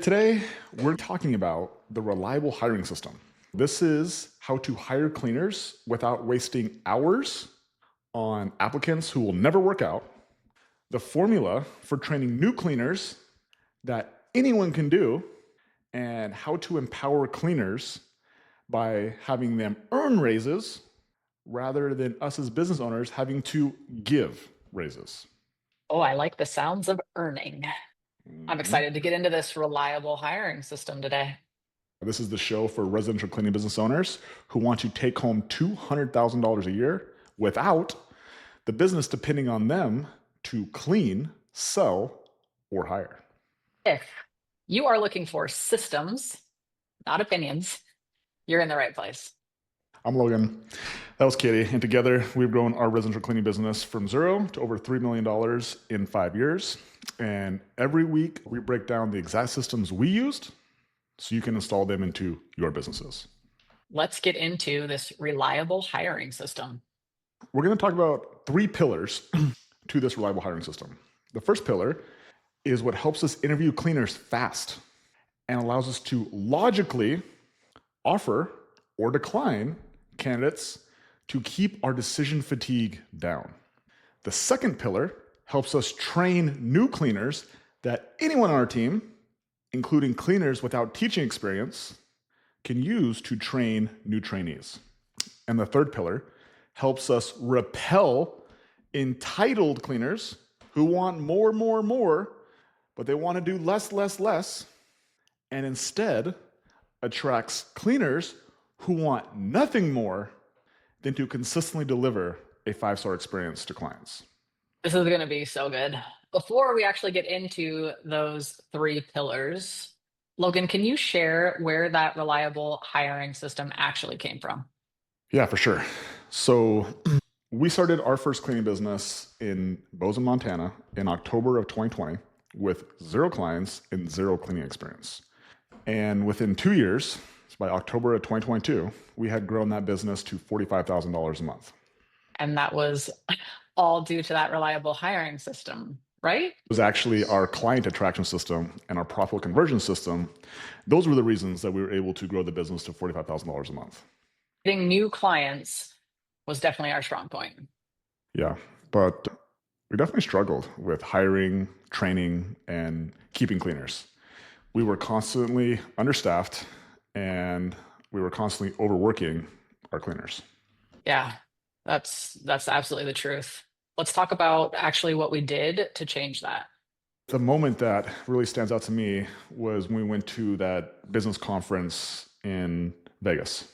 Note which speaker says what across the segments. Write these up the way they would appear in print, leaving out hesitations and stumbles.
Speaker 1: Today, we're talking about the reliable hiring system. This is how to hire cleaners without wasting hours on applicants who will never work out, the formula for training new cleaners that anyone can do, and how to empower cleaners by having them earn raises rather than us as business owners having to give raises.
Speaker 2: Oh, I like the sounds of earning. I'm
Speaker 1: Mhm.
Speaker 2: excited to get into this reliable hiring system today.
Speaker 1: This is the show for residential cleaning business owners who want to take home $200,000 a year without the business depending on them to clean, sell, or hire.
Speaker 2: If you are looking for systems, not opinions, you're in the right place.
Speaker 1: I'm Logan. That was Katie. And together, we've grown our residential cleaning business from zero to over $3 million in 5 years. And every week, we break down the exact systems we used so you can install them into your businesses.
Speaker 2: Let's get into this reliable hiring system.
Speaker 1: We're going to talk about three pillars to this reliable hiring system. The first pillar is what helps us interview cleaners fast and allows us to logically offer or decline candidates to keep our decision fatigue down. The second pillar helps us train new cleaners that anyone on our team, including cleaners without teaching experience, can use to train new trainees. And the third pillar helps us repel entitled cleaners who want more, but they want to do less, and instead attracts cleaners who want nothing more than to consistently deliver a 5-star experience to clients.
Speaker 2: This is going to be so good. Before we actually get into those three pillars, Logan, can you share where that reliable hiring system actually came from?
Speaker 1: Yeah, for sure. So we started our first cleaning business in Bozeman, Montana in October of 2020 with zero clients and zero cleaning experience. And within 2 years, so by October of 2022, we had grown that business to $45,000 a month.
Speaker 2: And that was all due to that reliable hiring system, right?
Speaker 1: It was actually our client attraction system and our profitable conversion system. Those were the reasons that we were able to grow the business to $45,000 a month.
Speaker 2: Getting new clients was definitely our strong point.
Speaker 1: Yeah, but we definitely struggled with hiring, training, and keeping cleaners. We were constantly understaffed and we were constantly overworking our cleaners.
Speaker 2: Yeah, that's absolutely the truth. Let's talk about actually what we did to change that.
Speaker 1: The moment that really stands out to me was when we went to that business conference in Vegas.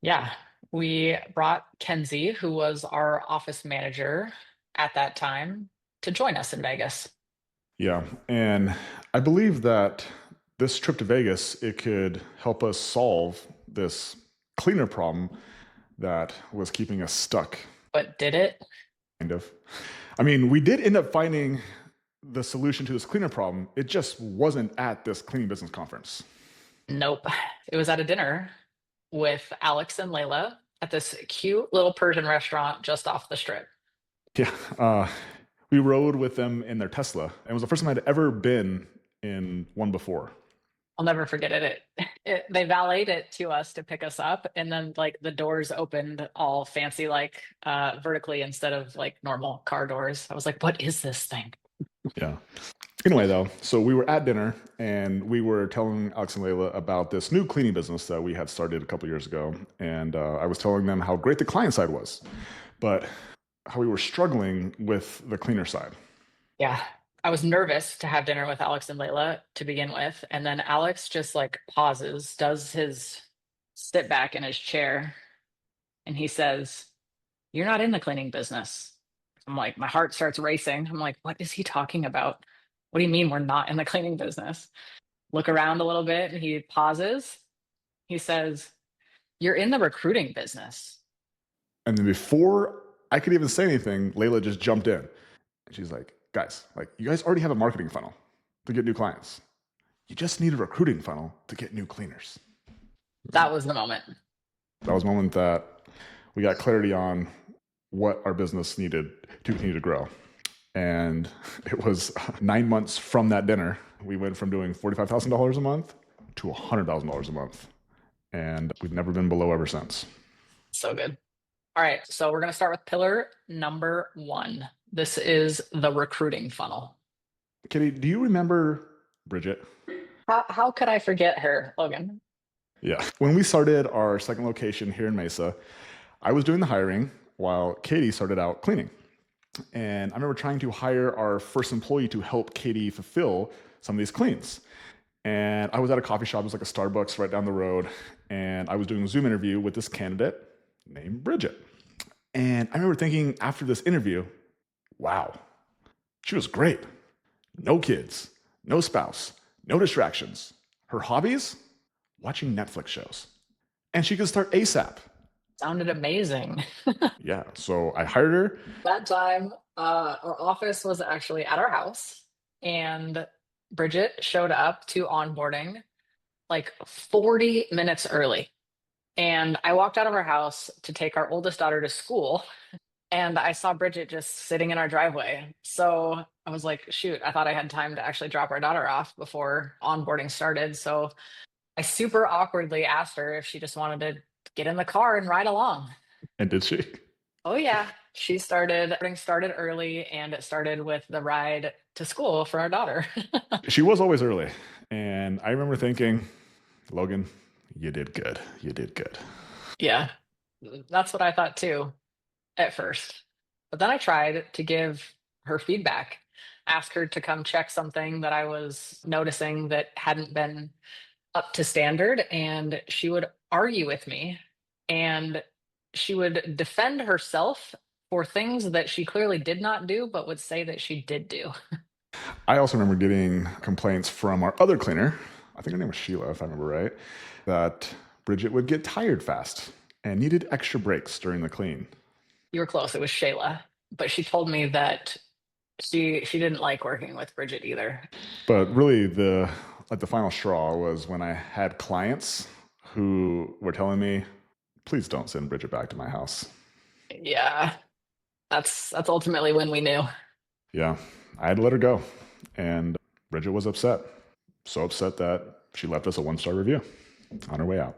Speaker 2: Yeah, we brought Kenzie, who was our office manager at that time, to join us in Vegas.
Speaker 1: Yeah, and I believe that this trip to Vegas, it could help us solve this cleaner problem that was keeping us stuck,
Speaker 2: But did it?
Speaker 1: kind of. I mean, we did end up finding the solution to this cleaner problem. It just wasn't at this cleaning business conference.
Speaker 2: Nope. It was at a dinner with Alex and Leila at this cute little Persian restaurant just off the strip.
Speaker 1: Yeah, we rode with them in their Tesla. And it was the first time I'd ever been in one before.
Speaker 2: I'll never forget it. They valeted it to us to pick us up, and then like the doors opened all fancy, like vertically instead of like normal car doors. I was like, "What is this thing?"
Speaker 1: Yeah. Anyway, though, so we were at dinner and we were telling Alex and Layla about this new cleaning business that we had started a couple years ago. And I was telling them how great the client side was, but how we were struggling with the cleaner side.
Speaker 2: Yeah, I was nervous to have dinner with Alex and Layla to begin with, and then Alex just like pauses, does his sit back in his chair, and he says, "You're not in the cleaning business." I'm like, my heart starts racing. I'm like, what is he talking about? What do you mean we're not in the cleaning business? Look around a little bit, and he pauses. He says, "You're in the recruiting business."
Speaker 1: And then before I could even say anything, Layla just jumped in. And she's like, guys, like you guys already have a marketing funnel to get new clients. You just need a recruiting funnel to get new cleaners.
Speaker 2: That was the moment.
Speaker 1: That was a moment that we got clarity on what our business needed to continue to grow. And it was 9 months from that dinner. We went from doing $45,000 a month to $100,000 a month. And we've never been below ever since.
Speaker 2: So good. All right, so we're going to start with pillar number one. This is the recruiting funnel.
Speaker 1: Kitty, do you remember Bridget?
Speaker 2: How could I forget her, Logan?
Speaker 1: Yeah. When we started our second location here in Mesa, I was doing the hiring while Katie started out cleaning. And I remember trying to hire our first employee to help Katie fulfill some of these cleans. And I was at a coffee shop, it was like a Starbucks right down the road. And I was doing a Zoom interview with this candidate named Bridget. And I remember thinking after this interview, wow, she was great. No kids, no spouse, no distractions. Her hobbies? Watching Netflix shows. And she could start ASAP.
Speaker 2: Sounded amazing.
Speaker 1: Yeah, so I hired her.
Speaker 2: That time, our office was actually at our house, and Bridget showed up to onboarding like 40 minutes early. And I walked out of our house to take our oldest daughter to school, and I saw Bridget just sitting in our driveway. So I was like, shoot, I thought I had time to actually drop our daughter off before onboarding started. So I super awkwardly asked her if she just wanted to get in the car and ride along.
Speaker 1: And did she?
Speaker 2: Oh yeah, started early, and it started with the ride to school for our daughter.
Speaker 1: She was always early. And I remember thinking, Logan, you did good. You did good.
Speaker 2: Yeah, that's what I thought too at first. But then I tried to give her feedback, ask her to come check something that I was noticing that hadn't been up to standard, and she would argue with me, and she would defend herself for things that she clearly did not do, but would say that she did do.
Speaker 1: I also remember getting complaints from our other cleaner, I think her name was Sheila, if I remember right, that Bridget would get tired fast and needed extra breaks during the clean.
Speaker 2: You were close. It was Shayla, but she told me that she didn't like working with Bridget either.
Speaker 1: But really, the final straw was when I had clients who were telling me, please don't send Bridget back to my house.
Speaker 2: Yeah, that's ultimately when we knew.
Speaker 1: Yeah, I had to let her go. And Bridget was upset. So upset that she left us a 1-star review on her way out.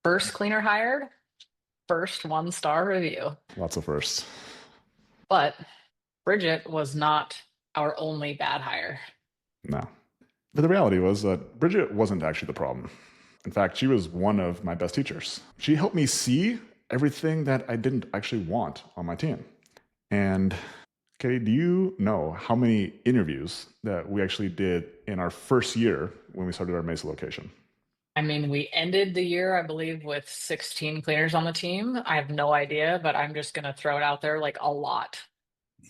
Speaker 2: First cleaner hired, first 1-star review.
Speaker 1: Lots of firsts.
Speaker 2: But Bridget was not our only bad hire.
Speaker 1: No. But the reality was that Bridget wasn't actually the problem. In fact, she was one of my best teachers. She helped me see everything that I didn't actually want on my team. And Katie, do you know how many interviews that we actually did in our first year when we started our Mesa location?
Speaker 2: I mean, we ended the year, I believe, with 16 cleaners on the team. I have no idea, but I'm just going to throw it out there like a lot.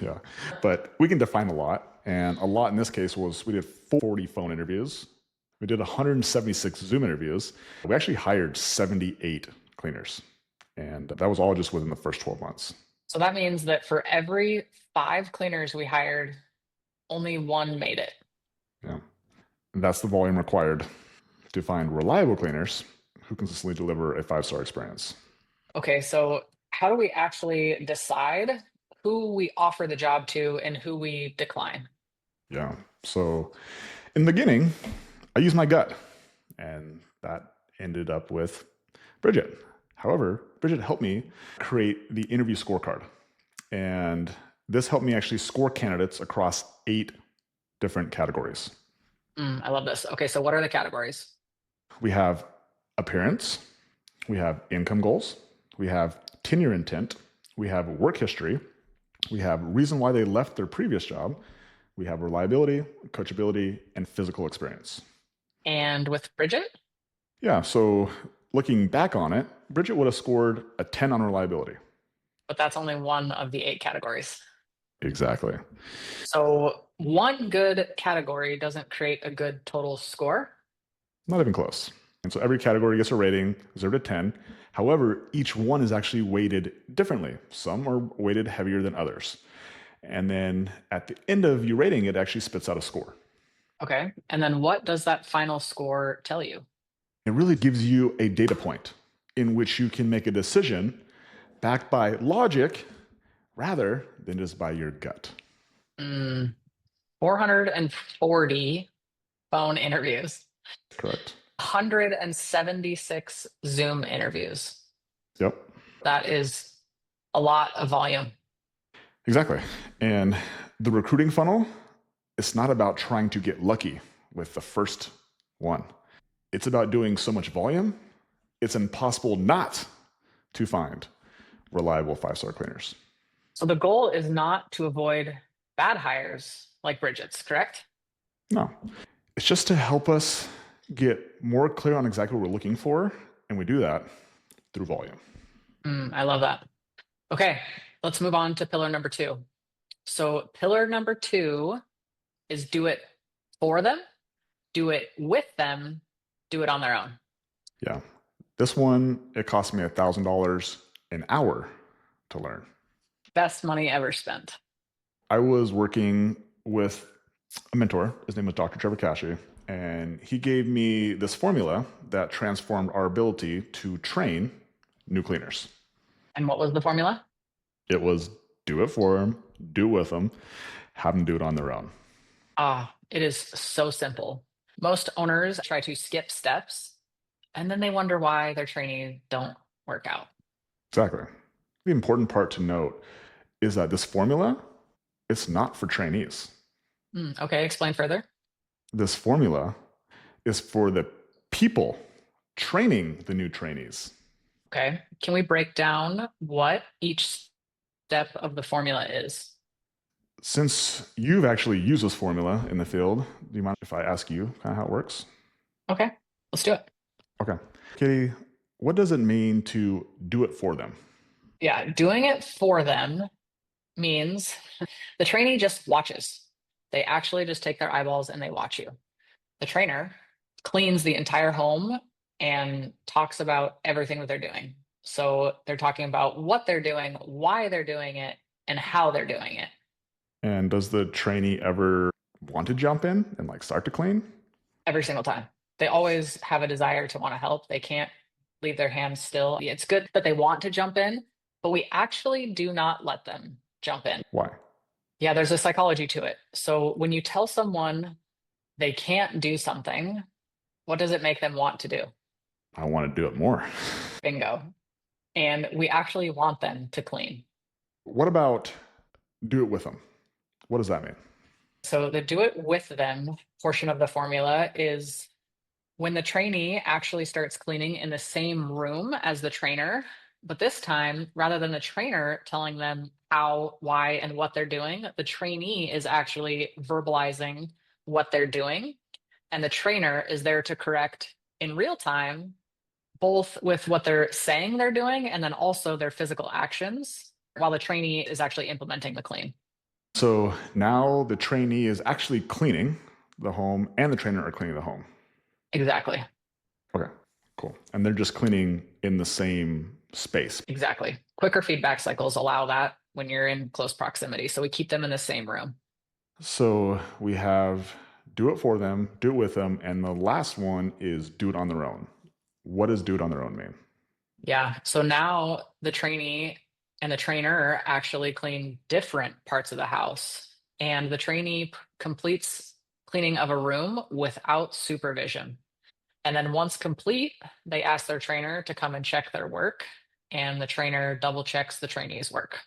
Speaker 1: Yeah, but we can define a lot. And a lot in this case was we did 40 phone interviews. We did 176 Zoom interviews. We actually hired 78 cleaners. And that was all just within the first 12 months.
Speaker 2: So that means that for every 5 cleaners we hired, only 1 made it.
Speaker 1: Yeah. And that's the volume required to find reliable cleaners who consistently deliver a 5-star experience.
Speaker 2: Okay, so how do we actually decide who we offer the job to and who we decline?
Speaker 1: Yeah. So in the beginning, I used my gut, and that ended up with Bridget. However, Bridget helped me create the interview scorecard. And this helped me actually score candidates across 8 different categories.
Speaker 2: I love this. Okay, so what are the categories?
Speaker 1: We have appearance, we have income goals, we have tenure intent, we have work history, we have reason why they left their previous job, we have reliability, coachability, and physical experience.
Speaker 2: And with Bridget?
Speaker 1: Yeah, so looking back on it, Bridget would have scored a 10 on reliability.
Speaker 2: But that's only one of the 8 categories.
Speaker 1: Exactly.
Speaker 2: So one good category doesn't create a good total score.
Speaker 1: Not even close. And so every category gets a rating, 0 to 10. However, each one is actually weighted differently. Some are weighted heavier than others. And then at the end of your rating, it actually spits out a score.
Speaker 2: Okay. And then what does that final score tell you?
Speaker 1: It really gives you a data point in which you can make a decision backed by logic rather than just by your gut.
Speaker 2: Mm, 440 phone interviews,
Speaker 1: Correct.
Speaker 2: 176 Zoom interviews.
Speaker 1: Yep.
Speaker 2: That is a lot of volume.
Speaker 1: Exactly. And the recruiting funnel, it's not about trying to get lucky with the first one. It's about doing so much volume, it's impossible not to find reliable 5-star cleaners.
Speaker 2: So the goal is not to avoid bad hires like Bridget's, correct?
Speaker 1: No, it's just to help us get more clear on exactly what we're looking for. And we do that through volume.
Speaker 2: I love that. Okay, let's move on to pillar number two. So, pillar number two is do it for them, do it with them, do it on their own.
Speaker 1: Yeah. This one, it cost me $1,000 an hour to learn.
Speaker 2: Best money ever spent.
Speaker 1: I was working with a mentor. His name was Dr. Trevor Cashy, and he gave me this formula that transformed our ability to train new cleaners.
Speaker 2: And what was the formula?
Speaker 1: It was do it for them, do it with them, have them do it on their own.
Speaker 2: Ah, it is so simple. Most owners try to skip steps and then they wonder why their trainees don't work out.
Speaker 1: Exactly. The important part to note is that this formula, it's not for trainees.
Speaker 2: Okay, explain further.
Speaker 1: This formula is for the people training the new trainees.
Speaker 2: Okay, can we break down what each step of the formula is?
Speaker 1: Since you've actually used this formula in the field, do you mind if I ask you kind of how it works?
Speaker 2: Okay, let's do it.
Speaker 1: Okay. Katie, what does it mean to do it for them?
Speaker 2: Yeah, doing it for them means the trainee just watches. They actually just take their eyeballs and they watch you. The trainer cleans the entire home and talks about everything that they're doing. So they're talking about what they're doing, why they're doing it, and how they're doing it
Speaker 1: And does the trainee ever want to jump in and like start to clean?
Speaker 2: every single time. They always have a desire to want to help. They can't leave their hands still. It's good that they want to jump in, but we actually do not let them jump in.
Speaker 1: Why?
Speaker 2: Yeah, there's a psychology to it. So when you tell someone they can't do something, what does it make them want to do?
Speaker 1: I want to do it more.
Speaker 2: Bingo. And we actually want them to clean.
Speaker 1: What about do it with them? What does that mean?
Speaker 2: So the do it with them portion of the formula is when the trainee actually starts cleaning in the same room as the trainer, but this time, rather than the trainer telling them how, why, and what they're doing, the trainee is actually verbalizing what they're doing. And the trainer is there to correct in real time, both with what they're saying they're doing and then also their physical actions, while the trainee is actually implementing the clean.
Speaker 1: So now the trainee is actually cleaning the home and the trainer are cleaning the home.
Speaker 2: Exactly.
Speaker 1: Okay, cool. And they're just cleaning in the same space.
Speaker 2: Exactly. Quicker feedback cycles allow that when you're in close proximity. So we keep them in the same room.
Speaker 1: So we have do it for them, do it with them, and the last one is do it on their own. What does do it on their own mean?
Speaker 2: Yeah. So now the trainee and the trainer actually clean different parts of the house. And the trainee completes cleaning of a room without supervision. And then once complete, they ask their trainer to come and check their work. And the trainer double checks the trainee's work.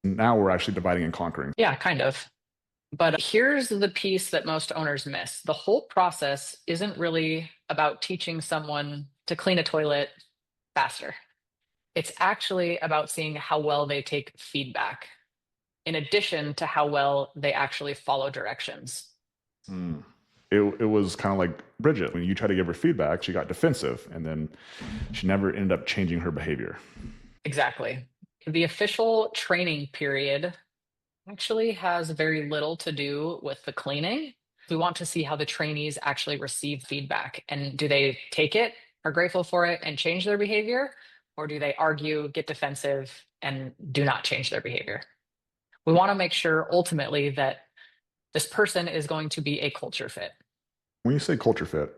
Speaker 1: Now we're actually dividing and conquering.
Speaker 2: Yeah, kind of. But here's the piece that most owners miss. The whole process isn't really about teaching someone to clean a toilet faster. It's actually about seeing how well they take feedback, in addition to how well they actually follow directions.
Speaker 1: Mm. It was kind of like Bridget. When you try to give her feedback, she got defensive and then she never ended up changing her behavior.
Speaker 2: Exactly. The official training period actually has very little to do with the cleaning. We want to see how the trainees actually receive feedback and do they take it, are grateful for it, and change their behavior, or do they argue, get defensive, and do not change their behavior? We want to make sure ultimately that this person is going to be a culture fit.
Speaker 1: When you say culture fit,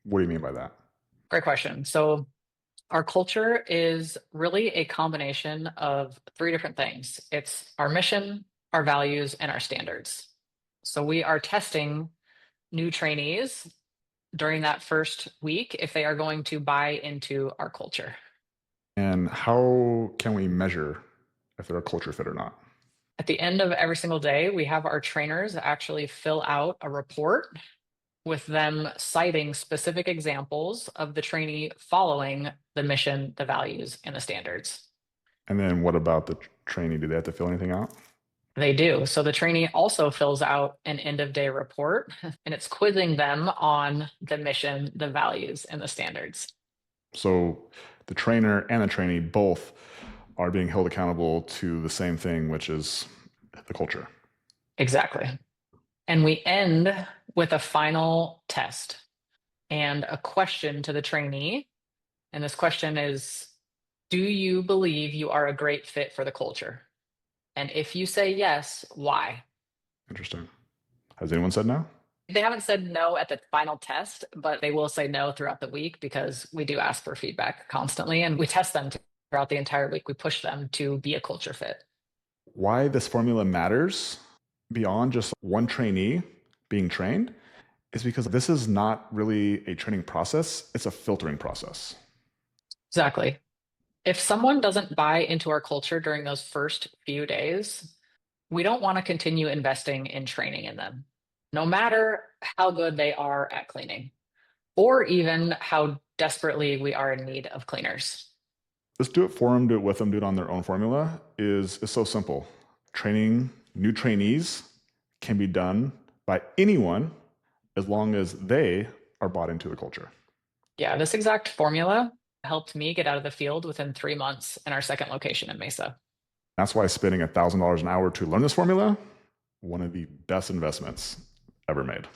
Speaker 1: what do you mean by that?
Speaker 2: Great question. So, our culture is really a combination of three different things. It's our mission, our values, and our standards. So we are testing new trainees during that first week if they are going to buy into our culture.
Speaker 1: And how can we measure if they're a culture fit or not?
Speaker 2: At the end of every single day, we have our trainers actually fill out a report with them citing specific examples of the trainee following the mission, the values, and the standards.
Speaker 1: And then what about the trainee? Do they have to fill anything out?
Speaker 2: They do. So the trainee also fills out an end of day report and it's quizzing them on the mission, the values, and the standards.
Speaker 1: So the trainer and the trainee both are being held accountable to the same thing, which is the culture.
Speaker 2: Exactly. And we end with a final test and a question to the trainee. And this question is, do you believe you are a great fit for the culture? And if you say yes, why?
Speaker 1: Interesting. Has anyone said no?
Speaker 2: They haven't said no at the final test, but they will say no throughout the week because we do ask for feedback constantly and we test them throughout the entire week. We push them to be a culture fit.
Speaker 1: Why this formula matters beyond just one trainee being trained is because this is not really a training process, it's a filtering process.
Speaker 2: Exactly. If someone doesn't buy into our culture during those first few days, we don't want to continue investing in training in them, no matter how good they are at cleaning, or even how desperately we are in need of cleaners.
Speaker 1: Just do it for them, do it with them, do it on their own formula is so simple. Training new trainees can be done by anyone as long as they are bought into the culture.
Speaker 2: Yeah, this exact formula helped me get out of the field within 3 months in our second location in Mesa.
Speaker 1: That's why spending $1,000 an hour to learn this formula, one of the best investments ever made.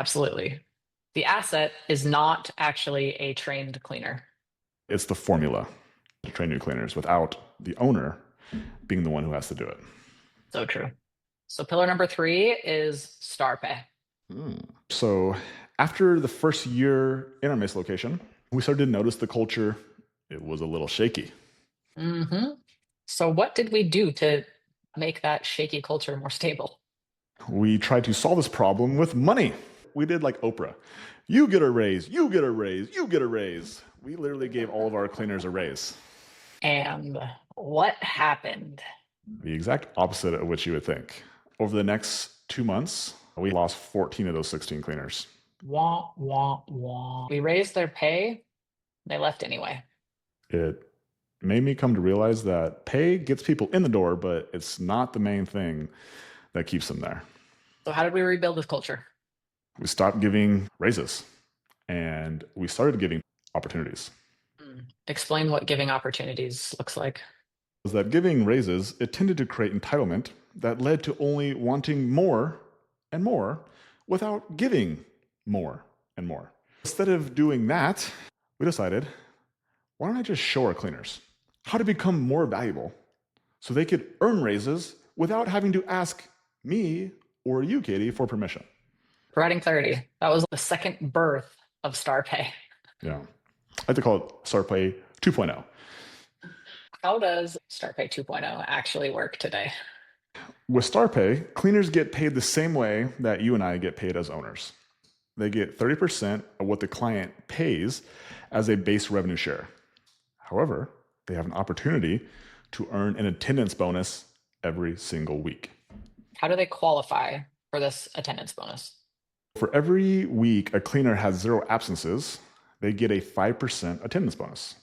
Speaker 2: Absolutely. The asset is not actually a trained cleaner.
Speaker 1: It's the formula to train new cleaners without the owner being the one who has to do it.
Speaker 2: So true. So pillar number 3 is star pay.
Speaker 1: So after the first year in our Mesa location, we started to notice the culture, it was a little shaky.
Speaker 2: So what did we do to make that shaky culture more stable?
Speaker 1: We tried to solve this problem with money. We did like Oprah. You get a raise, you get a raise, you get a raise. We literally gave all of our cleaners a raise.
Speaker 2: And what happened?
Speaker 1: The exact opposite of what you would think. Over the next 2 months, we lost 14 of those 16 cleaners.
Speaker 2: Wah, wah, wah. We raised their pay. They left anyway.
Speaker 1: It made me come to realize that pay gets people in the door, but it's not the main thing that keeps them there.
Speaker 2: So how did we rebuild this culture?
Speaker 1: We stopped giving raises and we started giving opportunities.
Speaker 2: Explain what giving opportunities looks like.
Speaker 1: Was that giving raises, it tended to create entitlement that led to only wanting more and more without giving more and more. Instead of doing that, we decided, why don't I just show our cleaners how to become more valuable so they could earn raises without having to ask me or you, Katie, for permission?
Speaker 2: Providing clarity. That was the second birth of Star Pay.
Speaker 1: Yeah. I like to call it Star Pay 2.0.
Speaker 2: How does Star Pay 2.0 actually work today?
Speaker 1: With Star Pay, cleaners get paid the same way that you and I get paid as owners. They get 30% of what the client pays as a base revenue share. However, they have an opportunity to earn an attendance bonus every single week.
Speaker 2: How do they qualify for this attendance bonus?
Speaker 1: For every week a cleaner has 0 absences, they get a 5% attendance bonus.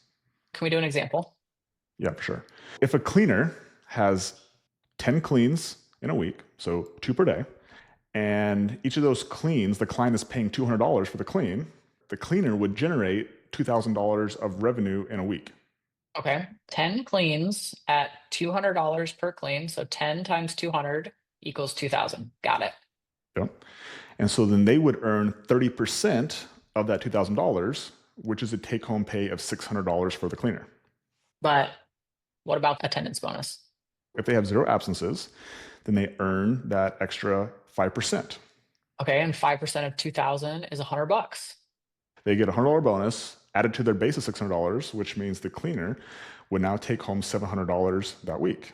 Speaker 2: Can we do an example?
Speaker 1: Yeah, for sure. If a cleaner has 10 cleans in a week, so 2 per day, and each of those cleans, the client is paying $200 for the cleaner would generate $2,000 of revenue in a week.
Speaker 2: Okay. 10 cleans at $200 per clean. So 10 times 200 equals 2,000. Got it.
Speaker 1: Yep. And so then they would earn 30% of that $2,000, which is a take-home pay of $600 for the cleaner.
Speaker 2: But what about attendance bonus?
Speaker 1: If they have 0 absences, then they earn that extra 5%.
Speaker 2: Okay, and 5% of 2,000 is $100.
Speaker 1: They get a $100 bonus added to their base of $600, which means the cleaner would now take home $700 that week.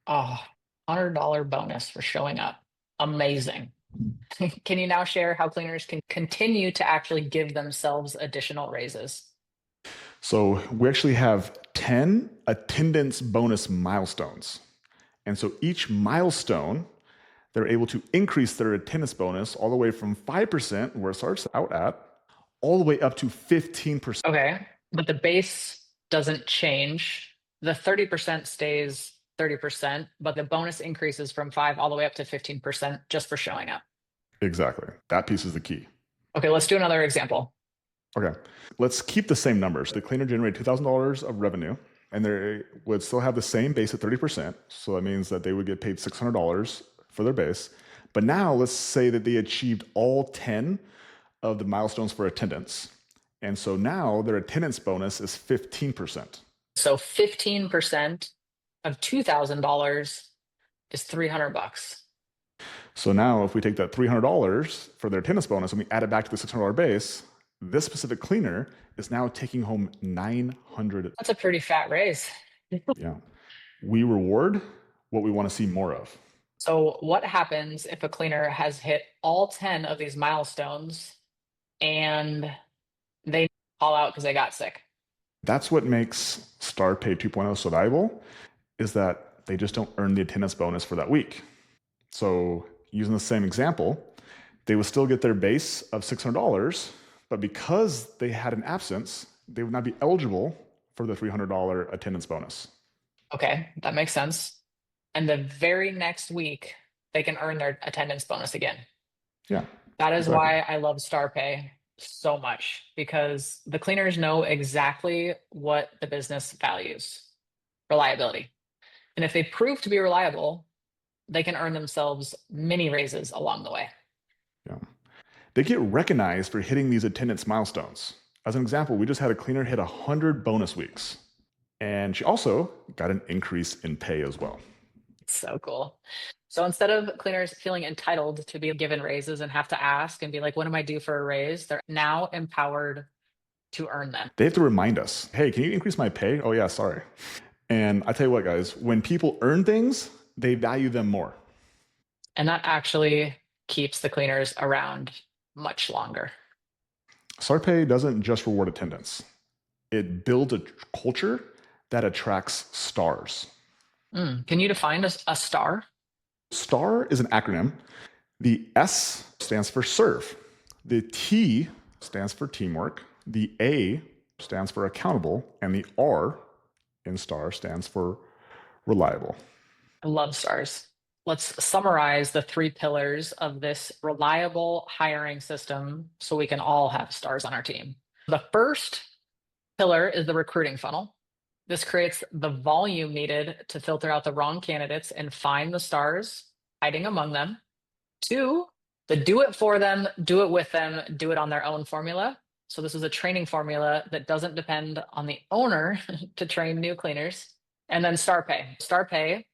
Speaker 2: Oh, $600 bonus for showing up. Amazing. Can you now share how cleaners can continue to actually give themselves additional raises?
Speaker 1: So we actually have 10 attendance bonus milestones. And so each milestone, they're able to increase their attendance bonus all the way from 5%, where it starts out at, all the way up to 15%.
Speaker 2: Okay, but the base doesn't change. The 30% stays 30%, but the bonus increases from 5 all the way up to 15% just for showing up.
Speaker 1: Exactly. That piece is the key.
Speaker 2: Okay, let's do another example.
Speaker 1: Okay. Let's keep the same numbers. The cleaner generated $2,000 of revenue, and they would still have the same base at 30%. So that means that they would get paid $600 for their base. But now let's say that they achieved all 10 of the milestones for attendance. And so now their attendance bonus is 15%.
Speaker 2: So 15% of $2,000 is $300.
Speaker 1: So now if we take that $300 for their attendance bonus and we add it back to the $600 base, this specific cleaner is now taking home $900.
Speaker 2: That's a pretty fat raise.
Speaker 1: Yeah. We reward what we want to see more of.
Speaker 2: So what happens if a cleaner has hit all 10 of these milestones and they call out because they got sick?
Speaker 1: That's what makes Star Pay 2.0 so valuable, is that they just don't earn the attendance bonus for that week. So using the same example, they would still get their base of $600, but because they had an absence, they would not be eligible for the $300 attendance bonus.
Speaker 2: Okay, that makes sense. And the very next week, they can earn their attendance bonus again.
Speaker 1: Yeah.
Speaker 2: That is
Speaker 1: exactly.
Speaker 2: why I love Star Pay so much, because the cleaners know exactly what the business values: reliability. And if they prove to be reliable, they can earn themselves mini raises along the way.
Speaker 1: Yeah. They get recognized for hitting these attendance milestones. As an example, we just had a cleaner hit 100 bonus weeks, and she also got an increase in pay as well.
Speaker 2: So cool. So instead of cleaners feeling entitled to be given raises and have to ask and be like, what am I due for a raise? They're now empowered to earn them.
Speaker 1: They have to remind us, hey, can you increase my pay? Oh yeah, sorry. And I tell you what, guys, when people earn things, they value them more.
Speaker 2: And that actually keeps the cleaners around much longer.
Speaker 1: Star Pay doesn't just reward attendance. It builds a culture that attracts stars.
Speaker 2: Can you define a star?
Speaker 1: STAR is an acronym. The S stands for serve. The T stands for teamwork. The A stands for accountable. And the R in STAR stands for reliable.
Speaker 2: I love stars. Let's summarize the 3 pillars of this reliable hiring system so we can all have stars on our team. The first pillar is the recruiting funnel. This creates the volume needed to filter out the wrong candidates and find the stars hiding among them. 2, the do it for them, do it with them, do it on their own formula. So this is a training formula that doesn't depend on the owner to train new cleaners. And then Star Pay. Star Pay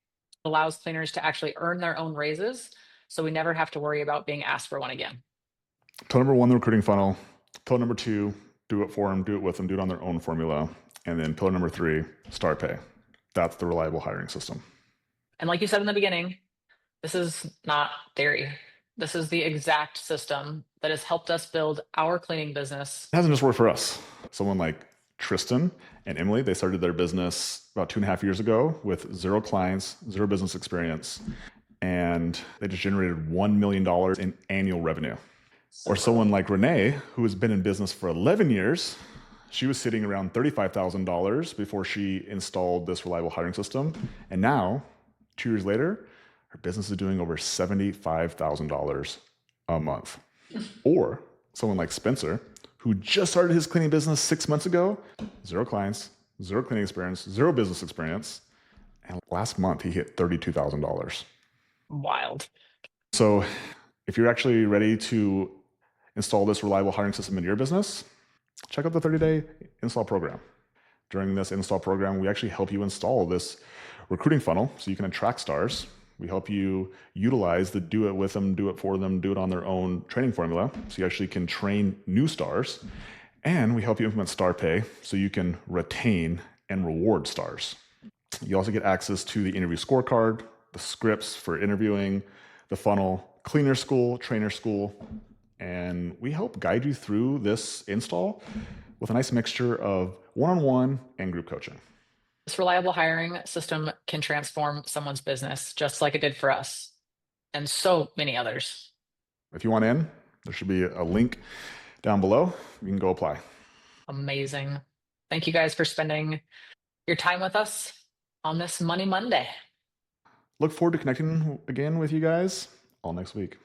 Speaker 2: allows cleaners to actually earn their own raises, so we never have to worry about being asked for one again.
Speaker 1: Pillar number 1, the recruiting funnel. Pillar number 2, do it for them, do it with them, do it on their own formula. And then pillar number 3, Star Pay. That's the reliable hiring system.
Speaker 2: And like you said in the beginning, this is not theory. This is the exact system that has helped us build our cleaning business.
Speaker 1: It hasn't just worked for us. Someone like Tristan and Emily, they started their business about 2.5 years ago with 0 clients, 0 business experience, and they just generated $1 million in annual revenue. Or someone like Renee, who has been in business for 11 years, she was sitting around $35,000 before she installed this reliable hiring system. And now, 2 years later, her business is doing over $75,000 a month. Or someone like Spencer, who just started his cleaning business 6 months ago, 0 clients, 0 cleaning experience, 0 business experience. And last month, he hit $32,000.
Speaker 2: Wild.
Speaker 1: So if you're actually ready to install this reliable hiring system in your business, check out the 30-day install program. During this install program, we actually help you install this recruiting funnel so you can attract stars. We help you utilize the do it with them, do it for them, do it on their own training formula so you actually can train new stars. And we help you implement Star Pay so you can retain and reward stars. You also get access to the interview scorecard, the scripts for interviewing, the funnel, cleaner school, trainer school, and we help guide you through this install with a nice mixture of one-on-one and group coaching.
Speaker 2: This reliable hiring system can transform someone's business just like it did for us and so many others.
Speaker 1: If you want in, there should be a link down below. You can go apply.
Speaker 2: Amazing. Thank you guys for spending your time with us on this Money Monday.
Speaker 1: Look forward to connecting again with you guys all next week.